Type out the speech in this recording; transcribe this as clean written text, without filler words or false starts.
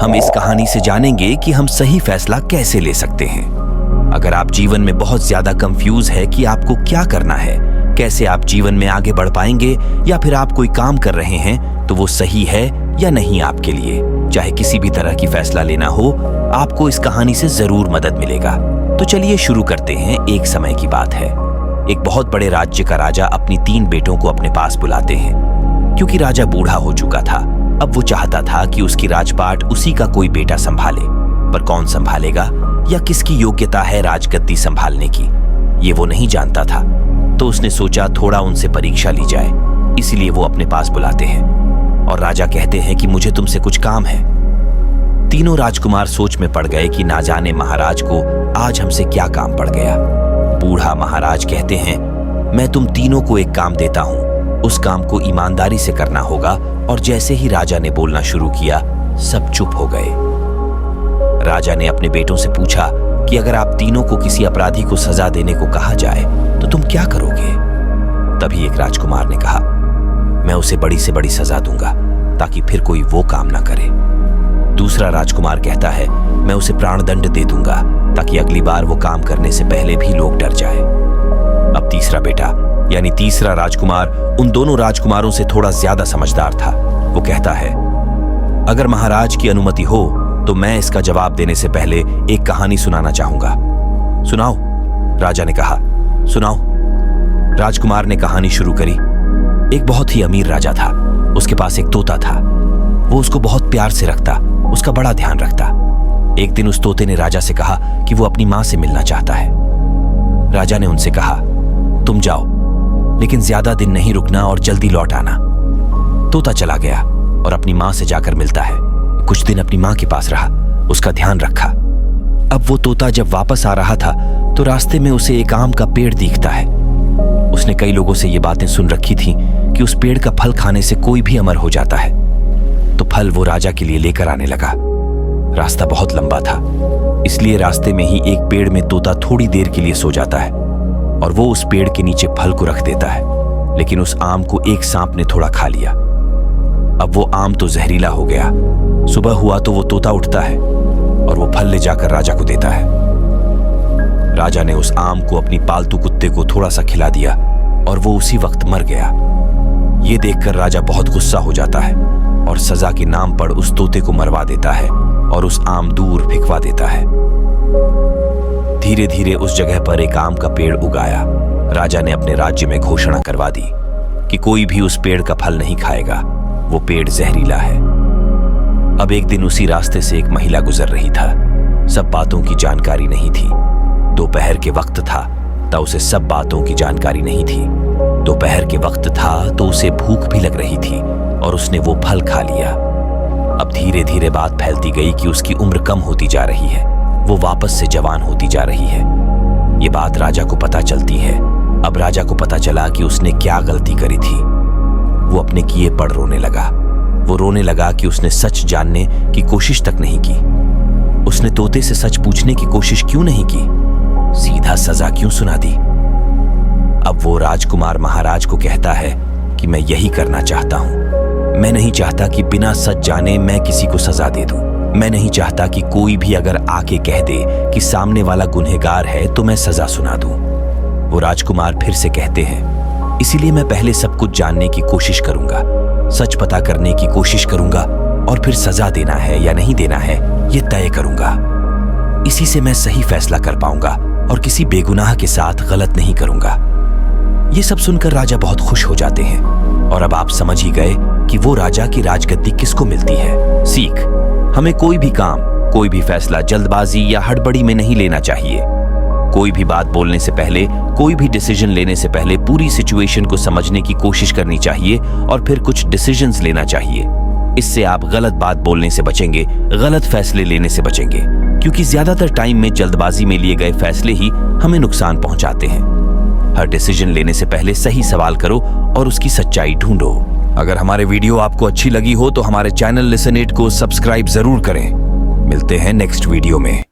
हम इस कहानी से जानेंगे कि हम सही फैसला कैसे ले सकते हैं। अगर आप जीवन में बहुत ज्यादा कंफ्यूज है कि आपको क्या करना है, कैसे आप जीवन में आगे बढ़ पाएंगे, या फिर आप कोई काम कर रहे हैं तो वो सही है या नहीं आपके लिए, चाहे किसी भी तरह की फैसला लेना हो, आपको इस कहानी से जरूर मदद मिलेगा। तो चलिए शुरू करते हैं। एक समय की बात है। एक बहुत बड़े राज्य का राजा अपनी 3 बेटों को अपने पास बुलाते हैं। क्योंकि राजा बूढ़ा हो चुका था, अब वो चाहता था कि उसकी राजपाट उसी का कोई बेटा संभाले, पर कौन संभालेगा या किसकी योग्यता है राजगद्दी संभालने की, ये वो नहीं जानता था। तो उसने सोचा थोड़ा उनसे परीक्षा ली जाए, इसीलिए वो अपने पास बुलाते हैं और राजा कहते हैं कि मुझे तुमसे कुछ काम है। तीनों राजकुमार सोच में पड़ गए कि ना जाने महाराज को आज हमसे क्या काम पड़ गया। बूढ़ा महाराज कहते हैं, मैं तुम तीनों को एक काम देता हूं, उस काम को ईमानदारी से करना होगा। और जैसे ही राजा ने बोलना शुरू किया, सब चुप हो गए। राजा ने अपने बेटों से पूछा कि अगर आप तीनों को किसी अपराधी को सजा देने को कहा जाए तो तुम क्या करोगे? तभी एक राजकुमार ने कहा, मैं उसे बड़ी से बड़ी सजा दूंगा ताकि फिर कोई वो काम ना करे। दूसरा राजकुमार कहता है, मैं उसे प्राणदंड दे दूंगा ताकि अगली बार वो काम करने से पहले भी लोग डर जाए। अब तीसरा बेटा यानी तीसरा राजकुमार उन दोनों राजकुमारों से थोड़ा ज्यादा समझदार था। वो कहता है, अगर महाराज की अनुमति हो तो मैं इसका जवाब देने से पहले एक कहानी सुनाना चाहूंगा। सुनाओ, राजा ने कहा। सुनाओ। राजकुमार ने कहानी शुरू करी। एक बहुत ही अमीर राजा था। उसके पास एक तोता था। वो उसको बहुत प्यार से रखता, उसका बड़ा ध्यान रखता। एक दिन उस तोते ने राजा से कहा कि वो अपनी मां से मिलना चाहता है। राजा ने उनसे कहा, तुम जाओ, लेकिन ज्यादा दिन नहीं रुकना और जल्दी लौट आना। तोता चला गया और अपनी मां से जाकर मिलता है। कुछ दिन अपनी मां के पास रहा, उसका ध्यान रखा। अब वो तोता जब वापस आ रहा था तो रास्ते में उसे एक आम का पेड़ दिखता है। उसने कई लोगों से ये बातें सुन रखी थी कि उस पेड़ का फल खाने से कोई भी अमर हो जाता है। तो फल वो राजा के लिए लेकर आने लगा। रास्ता बहुत लंबा था, इसलिए रास्ते में ही एक पेड़ में तोता थोड़ी देर के लिए सो जाता है और वो उस पेड़ के नीचे फल को रख देता है। लेकिन उस आम को एक सांप ने थोड़ा खा लिया। अब वो आम तो जहरीला हो गया। सुबह हुआ तो वो तोता उठता है और वो फल ले जाकर राजा को देता है। राजा ने उस आम को अपनी पालतू कुत्ते को थोड़ा सा खिला दिया और वो उसी वक्त मर गया। ये देखकर राजा बहुत गुस्सा हो जाता है और सजा के नाम पर उस तोते को मरवा देता है और उस आम दूर फेंकवा देता है। धीरे धीरे उस जगह पर एक आम का पेड़ उगाया। राजा ने अपने राज्य में घोषणा करवा दी कि कोई भी उस पेड़ का फल नहीं खाएगा, वो पेड़ जहरीला है। अब एक दिन उसी रास्ते से एक महिला गुजर रही था। सब बातों की जानकारी नहीं थी। दोपहर के वक्त था तो उसे सब बातों की जानकारी नहीं थी। दोपहर के वक्त था तो उसे भूख भी लग रही थी और उसने वो फल खा लिया। अब धीरे धीरे बात फैलती गई कि उसकी उम्र कम होती जा रही है, वो वापस से जवान होती जा रही है। ये बात राजा को पता चलती है। अब राजा को पता चला कि उसने क्या गलती करी थी। वो अपने किए पड़ रोने लगा। वो रोने लगा कि उसने सच जानने की कोशिश तक नहीं की। उसने तोते से सच पूछने की कोशिश क्यों नहीं की? सीधा सजा क्यों सुना दी? अब वो राजकुमार महाराज को कहता है कि मैं यही करना चाहता हूं। मैं नहीं चाहता कि बिना सच जाने मैं किसी को सजा दे दूं। मैं नहीं चाहता कि कोई भी अगर आके कह दे कि सामने वाला गुनहगार है तो मैं सजा सुना दूं। वो राजकुमार फिर से कहते हैं, इसीलिए मैं पहले सब कुछ जानने की कोशिश करूंगा, सच पता करने की कोशिश करूंगा और फिर सजा देना है या नहीं देना है ये तय करूंगा। इसी से मैं सही फैसला कर पाऊंगा और किसी बेगुनाह के साथ गलत नहीं करूंगा। ये सब सुनकर राजा बहुत खुश हो जाते हैं। और अब आप समझ ही गए कि वो राजा की राजगद्दी किसको मिलती है। सीख, हमें कोई भी काम, कोई भी फैसला जल्दबाजी या हड़बड़ी में नहीं लेना चाहिए। कोई भी बात बोलने से पहले, कोई भी डिसीजन लेने से पहले पूरी सिचुएशन को समझने की कोशिश करनी चाहिए और फिर कुछ डिसीजंस लेना चाहिए। इससे आप गलत बात बोलने से बचेंगे, गलत फैसले लेने से बचेंगे, क्योंकि ज्यादातर टाइम में जल्दबाजी में लिए गए फैसले ही हमें नुकसान पहुंचाते हैं। हर डिसीजन लेने से पहले सही सवाल करो और उसकी सच्चाई ढूंढो। अगर हमारे वीडियो आपको अच्छी लगी हो तो हमारे चैनल लिसन इट को सब्सक्राइब जरूर करें। मिलते हैं नेक्स्ट वीडियो में।